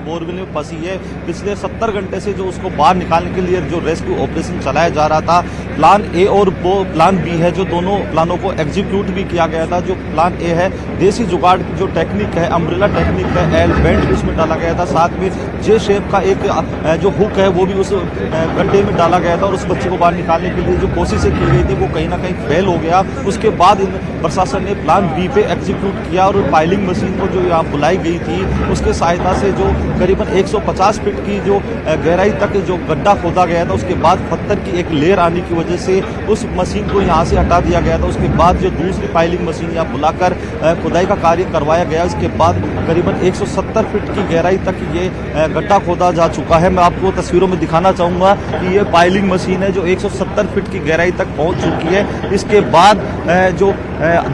Borewell में फंसी है। पिछले 70 घंटे से जो उसको बाहर निकालने के लिए जो रेस्क्यू ऑपरेशन चलाया जा रहा था, प्लान ए और प्लान बी है, जो दोनों प्लानों को एग्जीक्यूट भी किया गया था। जो प्लान ए है, देसी जुगाड़ की जो टेक्निक है, अम्ब्रेला टेक्निक है, एल बेंड भी उसमें डाला गया था। साथ में जे शेप का एक जो हुक है वो भी उस गड्ढे में डाला गया था और उस बच्चे को बाहर निकालने के लिए जो कोशिशें की गई थी वो कहीं ना कहीं फेल हो गया। उसके बाद प्रशासन ने प्लान बी पे एग्जीक्यूट किया और पाइलिंग मशीन को जो यहाँ बुलाई गई थी उसके सहायता से जो करीबन 150 फीट की जो गहराई तक जो गड्ढा खोदा गया था, उसके बाद पत्थर की एक लेयर आने की वजह से उस मशीन को यहाँ से हटा दिया गया था। उसके बाद जो दूसरी पाइलिंग मशीन यहाँ बुलाकर खुदाई का कार्य करवाया गया। इसके बाद करीबन 170 फीट की गहराई तक ये गड्ढा खोदा जा चुका है। मैं आपको तस्वीरों में दिखाना चाहूँगा कि ये पाइलिंग मशीन है जो 170 फीट की गहराई तक पहुँच चुकी है। इसके बाद जो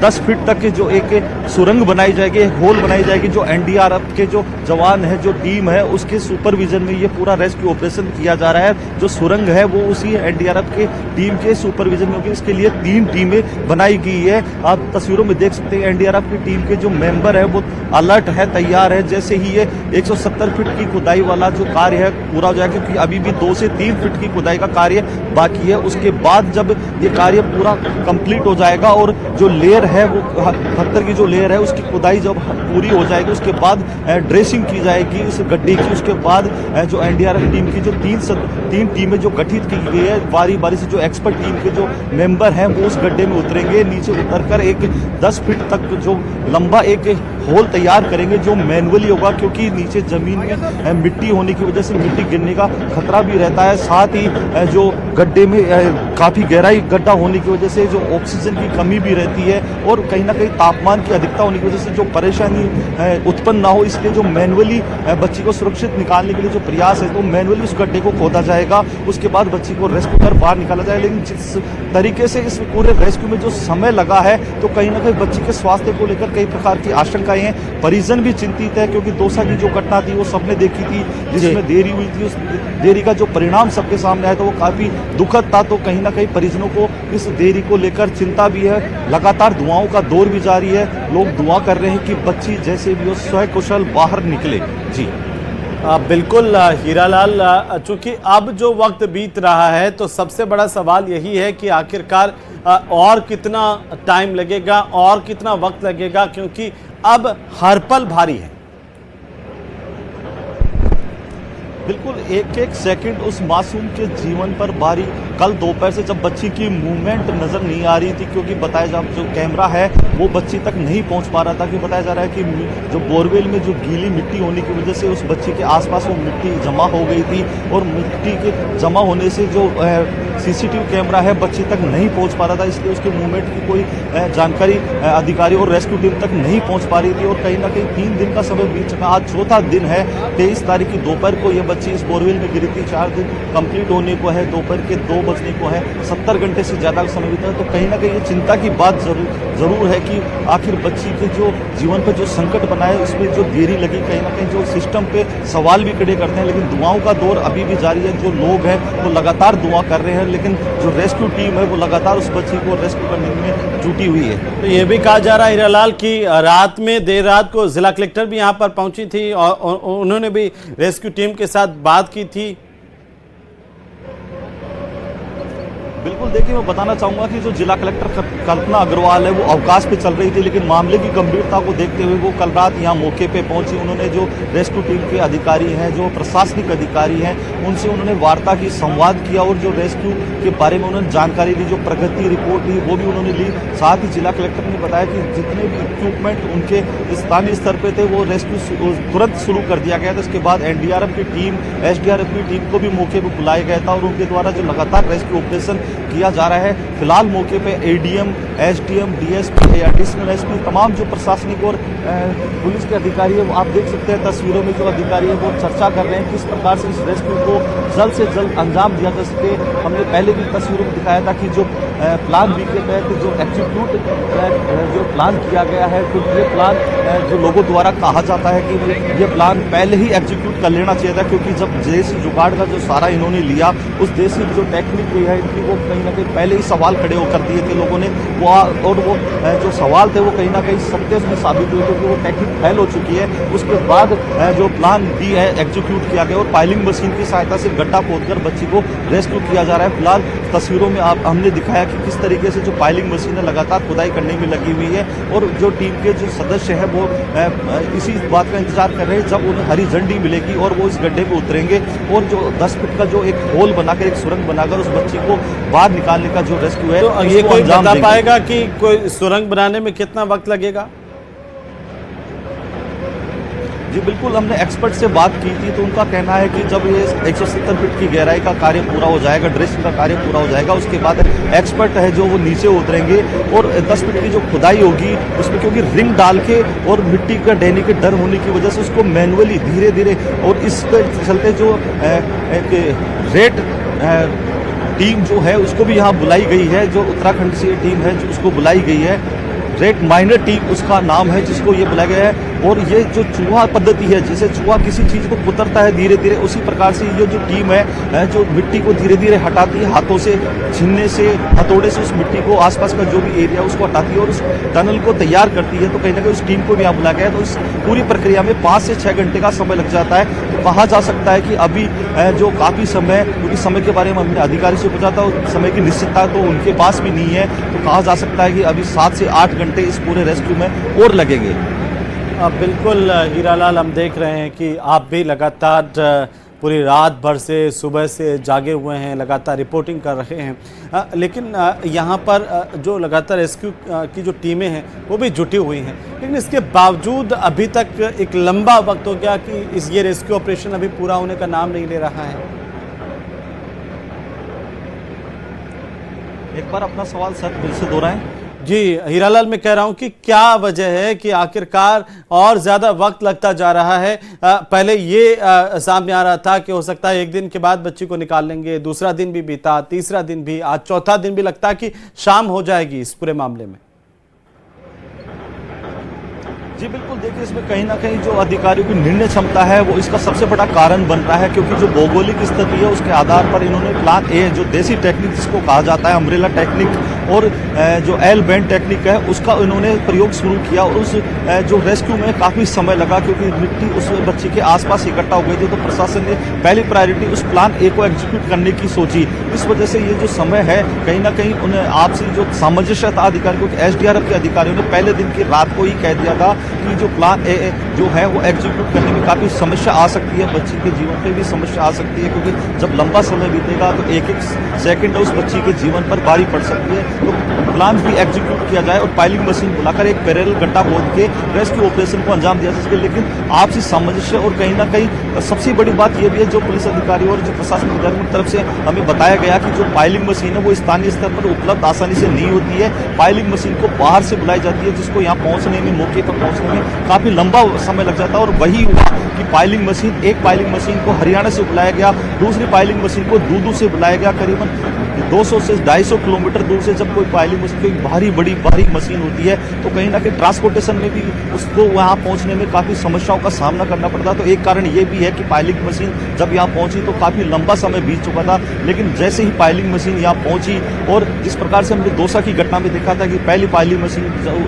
10 फीट तक जो एक सुरंग बनाई जाएगी, एक होल बनाई जाएगी। जो एनडीआरएफ के जो जवान है, जो टीम है, उसके सुपरविजन में ये पूरा रेस्क्यू ऑपरेशन किया जा रहा है। जो सुरंग है वो उसी एनडीआरएफ के टीम के सुपरविजन में होगी। इसके लिए 3 टीमें बनाई गई है। आप तस्वीरों में देख सकते हैं एनडीआरएफ की टीम के जो मेंबर है वो अलर्ट है, तैयार है। जैसे ही ये 170 फीट की खुदाई वाला जो कार्य है पूरा हो जाएगा, क्योंकि अभी भी 2 से 3 फीट की खुदाई का कार्य बाकी है। उसके बाद जब ये कार्य पूरा कंप्लीट हो जाएगा और जो लेयर है वो पत्थर की जो लेयर है उसकी खुदाई जब पूरी हो जाएगी, उसके बाद ड्रेसिंग की जाएगी इस गड्ढे की। उसके बाद जो एनडीआरएफ टीम की जो 3 टीमें जो गठित की गई है, बारी बारी से जो एक्सपर्ट टीम के जो मेंबर हैं वो उस गड्ढे में उतरेंगे। नीचे उतरकर एक 10 फीट तक जो लंबा एक होल तैयार करेंगे जो मैनुअली होगा, क्योंकि नीचे जमीन में मिट्टी होने की वजह से मिट्टी गिरने का खतरा भी रहता है। साथ ही जो गड्ढे में काफ़ी गहराई गड्ढा होने की वजह से जो ऑक्सीजन की कमी भी रहती है और कहीं ना कहीं तापमान की अधिकता होने की वजह से जो परेशानी उत्पन्न ना हो, इसलिए जो मैनुअली बच्ची को सुरक्षित निकालने के लिए जो प्रयास है तो मैनुअली उस गड्ढे को खोदा जाएगा। उसके बाद बच्ची को रेस्क्यू कर बाहर निकाला जाएगा। लेकिन जिस तरीके से इस पूरे रेस्क्यू में जो समय लगा है तो कहीं ना कहीं बच्ची के स्वास्थ्य को लेकर कई प्रकार की आशंकाएं हैं। परिजन भी चिंतित है, क्योंकि दोसा की जो घटना थी वो सबने देखी थी, जिसमें देरी हुई थी। उस देरी का जो परिणाम सबके सामने आया तो वो काफ़ी दुखद था। तो कहीं ना कहीं परिजनों को इस देरी को लेकर चिंता भी है। लगातार दुआओं का दौर भी जारी है। लोग दुआ कर रहे हैं कि बच्ची जैसे भी हो स्वकुशल बाहर निकले। जी बिल्कुल हीरालाल, चूंकि अब जो वक्त बीत रहा है तो सबसे बड़ा सवाल यही है कि आखिरकार और कितना टाइम लगेगा और कितना वक्त लगेगा, क्योंकि अब हर पल भारी है। बिल्कुल एक एक सेकंड उस मासूम के जीवन पर भारी। कल दोपहर से जब बच्ची की मूवमेंट नज़र नहीं आ रही थी, क्योंकि बताया जा जो कैमरा है वो बच्ची तक नहीं पहुंच पा रहा था, कि बताया जा रहा है कि जो बोरवेल में जो गीली मिट्टी होने की वजह से उस बच्ची के आसपास वो मिट्टी जमा हो गई थी और मिट्टी के जमा होने से जो सीसीटीवी कैमरा है बच्ची तक नहीं पहुंच पा रहा था, इसलिए उसके मूवमेंट की कोई जानकारी अधिकारी और रेस्क्यू टीम तक नहीं पहुंच पा रही थी। और कहीं ना कहीं 3 दिन का समय बीत चुका। आज चौथा दिन है। 23 तारीख की दोपहर को यह बच्ची इस बोरवेल में गिरी थी। 4 दिन कंप्लीट होने को है, दोपहर के 2 बजने को है, 70 घंटे से ज़्यादा समय बीता है। तो कहीं ना कहीं ये चिंता की बात जरूर है कि आखिर बच्ची के जो जीवन पर जो संकट बना है उसमें जो देरी लगी, कहीं ना कहीं जो सिस्टम पे सवाल भी खड़े करते हैं। लेकिन दुआओं का दौर अभी भी जारी है। जो लोग हैं वो लगातार दुआ कर रहे हैं, लेकिन जो रेस्क्यू टीम है वो लगातार उस बच्ची को रेस्क्यू करने में जुटी हुई है। तो ये भी कहा जा रहा है हीरालाल की रात में देर रात को जिला कलेक्टर भी यहाँ पर पहुंची थी और उन्होंने भी रेस्क्यू टीम के साथ बात की थी। बिल्कुल, देखिए मैं बताना चाहूँगा कि जो जिला कलेक्टर कल्पना अग्रवाल है वो अवकाश पे चल रही थी, लेकिन मामले की गंभीरता को देखते हुए वो कल रात यहाँ मौके पे पहुंची। उन्होंने जो रेस्क्यू टीम के अधिकारी हैं, जो प्रशासनिक अधिकारी हैं, उनसे उन्होंने वार्ता की, संवाद किया और जो रेस्क्यू के बारे में उन्होंने जानकारी दी। जो प्रगति रिपोर्ट ली वो भी उन्होंने ली। साथ ही जिला कलेक्टर ने बताया कि जितने भी इक्विपमेंट उनके स्थानीय स्तर पर थे वो रेस्क्यू तुरंत शुरू कर दिया गया था। उसके बाद एनडीआरएफ की टीम, एसडीआरएफ की टीम को भी मौके पर बुलाया गया था और उनके द्वारा जो लगातार रेस्क्यू ऑपरेशन किया जा रहा है। फिलहाल मौके पे ADM, SDM, DSP, additional SP, तमाम जो प्रशासनिक और पुलिस के अधिकारी है, आप देख सकते हैं तस्वीरों में जो अधिकारी है वो चर्चा कर रहे हैं किस प्रकार से इस रेस्क्यू को जल्द से जल्द अंजाम दिया जा सके। हमने पहले भी तस्वीरों में दिखाया था कि जो प्लान बी के तहत जो एग्जीक्यूट जो प्लान किया गया है, तो ये प्लान जो लोगों द्वारा कहा जाता है कि ये प्लान पहले ही एग्जीक्यूट कर लेना चाहिए था, क्योंकि जब देसी जुगाड़ का जो सारा इन्होंने लिया, उस देसी जो टेक्निक है इनकी वो कहीं ना कहीं पहले ही सवाल खड़े हो कर दिए थे लोगों ने वो और वो जो सवाल थे वो कहीं ना कहीं सत्य में साबित हुए क्योंकि वो टेक्निक फेल हो चुकी है। उसके बाद जो प्लान बी है एग्जीक्यूट किया गया और पाइलिंग मशीन की सहायता से गड्ढा खोदकर बच्ची को रेस्क्यू किया जा रहा है। फिलहाल तस्वीरों में हमने दिखाया कि किस तरीके से जो पाइलिंग मशीन है लगातार खुदाई करने में लगी हुई है और जो टीम के जो सदस्य हैं वो इसी बात का इंतजार कर रहे हैं जब उन्हें हरी झंडी मिलेगी और वो इस गड्ढे पे उतरेंगे और जो 10 फीट का जो एक होल बनाकर एक सुरंग बनाकर उस बच्ची को बाहर निकालने का जो रेस्क्यू है तो ये कोई बता पाएगा कि कोई सुरंग बनाने में कितना वक्त लगेगा? जी बिल्कुल, हमने एक्सपर्ट से बात की थी तो उनका कहना है कि जब ये 170 फीट की गहराई का कार्य पूरा हो जाएगा, ड्रेसिंग का कार्य पूरा हो जाएगा, उसके बाद एक्सपर्ट है जो वो नीचे उतरेंगे और 10 फीट की जो खुदाई होगी उसमें क्योंकि रिंग डाल के और मिट्टी का ढहने के डर होने की वजह से उसको मैनुअली धीरे धीरे और इसके चलते जो एक रेड टीम जो है उसको भी यहाँ बुलाई गई है, जो उत्तराखंड से ये टीम है जो उसको बुलाई गई है, रेड माइनर टीम उसका नाम है जिसको ये बुलाया गया है। और ये जो चूहा पद्धति है, जैसे चूहा किसी चीज़ को कुतरता है धीरे धीरे, उसी प्रकार से ये जो टीम है जो मिट्टी को धीरे धीरे हटाती है, हाथों से छीनने से, हथौड़े से उस मिट्टी को आसपास का जो भी एरिया उसको हटाती है और उस टनल को तैयार करती है। तो कहीं ना कहीं उस टीम को भी यहाँ बुलाया गया है। तो इस पूरी प्रक्रिया में 5 से 6 घंटे का समय लग जाता है। तो कहा जा सकता है कि अभी जो काफ़ी समय, क्योंकि समय के बारे में हमने अधिकारी से पूछा था और समय की निश्चितता तो उनके पास भी नहीं है, तो कहा जा सकता है कि अभी 7 से 8 घंटे इस पूरे रेस्क्यू में और लगेंगे। बिल्कुल हीरालाल, हम देख रहे हैं कि आप भी लगातार पूरी रात भर से सुबह से जागे हुए हैं, लगातार रिपोर्टिंग कर रहे हैं, लेकिन यहाँ पर जो लगातार रेस्क्यू की जो टीमें हैं वो भी जुटी हुई हैं, लेकिन इसके बावजूद अभी तक एक लंबा वक्त हो गया कि ये रेस्क्यू ऑपरेशन अभी पूरा होने का नाम नहीं ले रहा है। एक बार अपना सवाल सर फिर से दोहराएं। जी हीरालाल, मैं कह रहा हूं कि क्या वजह है कि आखिरकार और ज्यादा वक्त लगता जा रहा है? पहले ये सामने आ रहा था कि हो सकता है एक दिन के बाद बच्ची को निकाल लेंगे, दूसरा दिन भी बीता, तीसरा दिन भी, आज चौथा दिन भी लगता है कि शाम हो जाएगी इस पूरे मामले में। जी बिल्कुल, देखिए इसमें कहीं ना कहीं जो अधिकारियों की निर्णय क्षमता है वो इसका सबसे बड़ा कारण बन रहा है, क्योंकि जो भौगोलिक स्थिति है उसके आधार पर इन्होंने प्लान ए जो देसी टेक्निक जिसको कहा जाता है अम्ब्रेला टेक्निक और जो एल बैंड टेक्निक है उसका इन्होंने प्रयोग शुरू किया और उस जो रेस्क्यू में काफ़ी समय लगा क्योंकि मिट्टी उस बच्ची के आसपास इकट्ठा हो गई थी। तो प्रशासन ने पहली प्रायोरिटी उस प्लान ए को एग्जीक्यूट करने की सोची। इस वजह से ये जो समय है कहीं ना कहीं उन्हें आपसी जो सामंजस्य था अधिकारियों के, एसडीआरएफ के अधिकारियों ने पहले दिन की रात को ही कह दिया था कि जो प्लान ए जो है वो एग्जीक्यूट करने में काफ़ी समस्या आ सकती है, बच्ची के जीवन पे भी समस्या आ सकती है, क्योंकि जब लंबा समय बीतेगा तो एक एक सेकंड उस बच्ची के जीवन पर भारी पड़ सकती है। तो प्लान भी एग्जीक्यूट किया जाए और पाइलिंग मशीन बुलाकर एक पैरेलल गड्ढा खोद के रेस्क्यू ऑपरेशन को अंजाम दिया जा सके। लेकिन आपसी सामंजस्य और कहीं ना कहीं सबसे बड़ी बात यह भी है, जो पुलिस अधिकारी और जो प्रशासन की तरफ से हमें बताया गया कि जो पाइलिंग मशीन है वो स्थानीय स्तर पर उपलब्ध आसानी से नहीं होती है। पाइलिंग मशीन को बाहर से बुलाई जाती है, जिसको यहाँ पहुँचने में, मौके पर पहुँचने में काफ़ी लंबा समय लग जाता है। और वही हुआ कि पाइलिंग मशीन, एक पाइलिंग मशीन को हरियाणा से बुलाया गया, दूसरी पाइलिंग मशीन को दूदू से बुलाया गया। करीबन 200 से 250 किलोमीटर दूर से जब कोई पाइलिंग मशीन, कोई भारी मशीन होती है तो कहीं ना कहीं ट्रांसपोर्टेशन में भी उसको वहाँ पहुँचने में काफ़ी समस्याओं का सामना करना पड़ता। तो एक कारण ये भी है कि पाइलिंग मशीन जब यहाँ पहुँची तो काफ़ी लंबा समय बीत चुका था, लेकिन जैसे ही पाइलिंग मशीन यहाँ पहुँची और जिस प्रकार से हमने दौसा की घटना में देखा था कि पहली पाइलिंग मशीन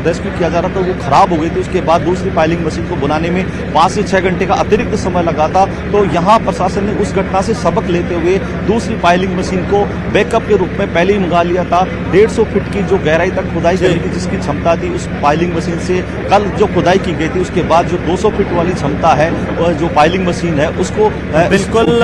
रेस्क्यू किया जा रहा था वो खराब हो गई थी, उसके बाद दूसरी पाइलिंग मशीन को बनाने में 5 से 6 घंटे का अतिरिक्त समय लगा था। तो यहाँ प्रशासन ने उस घटना से सबक लेते हुए दूसरी पाइलिंग मशीन को बैकअप के रूप में पहले ही मंगा लिया था। 150 फीट की जो गहराई तक खुदाई करने की जिसकी क्षमता थी उस पाइलिंग मशीन से कल जो खुदाई की गई थी उसके बाद जो 200 फीट वाली क्षमता है जो पाइलिंग मशीन है उसको बिल्कुल